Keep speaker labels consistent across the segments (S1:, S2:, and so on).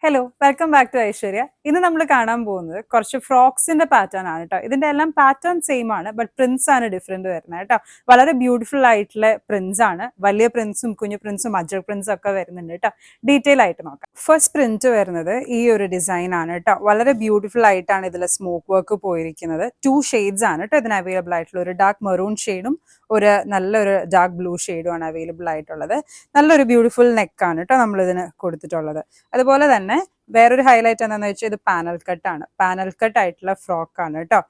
S1: Hello, welcome back to Aishwarya. ഇന്ന് നമ്മൾ കാണാൻ പോകുന്നത് കുറച്ച് ഫ്രോക്സിന്റെ പാറ്റേൺ ആണ് കേട്ടോ. ഇതിന്റെ എല്ലാം പാറ്റേൺ സെയിം ആണ്, ബട്ട് പ്രിന്റ്സ് ആണ് ഡിഫറെന്റ് വരുന്നത് കേട്ടോ. വളരെ ബ്യൂട്ടിഫുൾ ആയിട്ടുള്ള പ്രിന്റ്സ് ആണ്. വലിയ പ്രിന്റ്സും കുഞ്ഞു പ്രിന്റ്സും അജർ പ്രിന്റ്സും ഒക്കെ വരുന്നുണ്ട് കേട്ടോ. ഡീറ്റെയിൽ ആയിട്ട് നോക്കാം. ഫസ്റ്റ് പ്രിന്റ് വരുന്നത് ഈ ഒരു ഡിസൈൻ ആണ് കേട്ടോ. വളരെ ബ്യൂട്ടിഫുൾ ആയിട്ടാണ് ഇതിൽ സ്മോക്ക് വർക്ക് പോയിരിക്കുന്നത്. 2 ഷെയ്ഡ്സ് ആണ് കേട്ടോ ഇതിന് അവൈലബിൾ ആയിട്ടുള്ള. ഒരു ഡാർക്ക് മെറൂൺ ഷെയ്ഡും ഒരു നല്ലൊരു ഡാർക്ക് ബ്ലൂ ഷെയ്ഡും ആണ് അവൈലബിൾ ആയിട്ടുള്ളത്. നല്ലൊരു ബ്യൂട്ടിഫുൾ നെക്കാണ് കേട്ടോ നമ്മൾ ഇതിന് കൊടുത്തിട്ടുള്ളത്. അതുപോലെ തന്നെ വേറൊരു ഹൈലൈറ്റ് എന്താണെന്ന് വെച്ചാൽ ഇത് പാനൽ കട്ട് ആണ്. പാനൽ കട്ട് ആയിട്ടുള്ള ഫ്രോക്ക് ആണ് കേട്ടോ.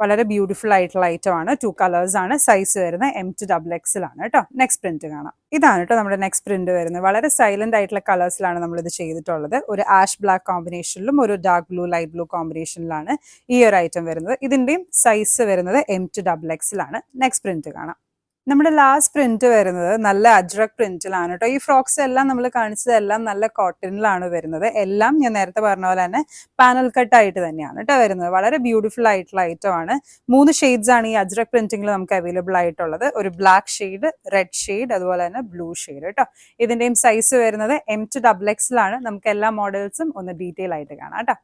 S1: വളരെ ബ്യൂട്ടിഫുൾ ആയിട്ടുള്ള ഐറ്റം ആണ്. 2 കളേഴ്സ് ആണ്. സൈസ് വരുന്നത് M to XXL ആണ് കേട്ടോ. നെക്സ്റ്റ് പ്രിന്റ് കാണാം. ഇതാണ് കേട്ടോ നമ്മുടെ നെക്സ്റ്റ് പ്രിന്റ് വരുന്നത്. വളരെ സൈലന്റ് ആയിട്ടുള്ള കളേഴ്സിലാണ് നമ്മൾ ഇത് ചെയ്തിട്ടുള്ളത്. ഒരു ആഷ് ബ്ലാക്ക് കോമ്പിനേഷനിലും ഒരു ഡാർക്ക് ബ്ലൂ ലൈറ്റ് ബ്ലൂ കോമ്പിനേഷനിലാണ് ഈ ഒരു ഐറ്റം വരുന്നത്. ഇതിന്റെയും സൈസ് വരുന്നത് M to XXL ആണ്. നെക്സ്റ്റ് പ്രിന്റ് കാണാം. നമ്മുടെ ലാസ്റ്റ് പ്രിന്റ് വരുന്നത് നല്ല അജ്രക് പ്രിന്റിലാണ് കേട്ടോ. ഈ ഫ്രോക്സ് എല്ലാം നമ്മൾ കാണിച്ചതെല്ലാം നല്ല കോട്ടണിലാണ് വരുന്നത്. എല്ലാം ഞാൻ നേരത്തെ പറഞ്ഞ പോലെ തന്നെ പാനൽ കട്ട് ആയിട്ട് തന്നെയാണ് കേട്ടോ വരുന്നത്. വളരെ ബ്യൂട്ടിഫുൾ ആയിട്ടുള്ള ഐറ്റം ആണ്. 3 ഷെയ്ഡ്സ് ആണ് ഈ അജ്രക് പ്രിന്റിംഗിൽ നമുക്ക് അവൈലബിൾ ആയിട്ടുള്ളത്. ഒരു ബ്ലാക്ക് ഷെയ്ഡ്, റെഡ് ഷെയ്ഡ്, അതുപോലെ തന്നെ ബ്ലൂ ഷെയ്ഡ് കേട്ടോ. ഇതിന്റെയും സൈസ് വരുന്നത് M to XXL ആണ്. നമുക്ക് എല്ലാ മോഡൽസും ഒന്ന് ഡീറ്റെയിൽ ആയിട്ട് കാണാം കേട്ടോ.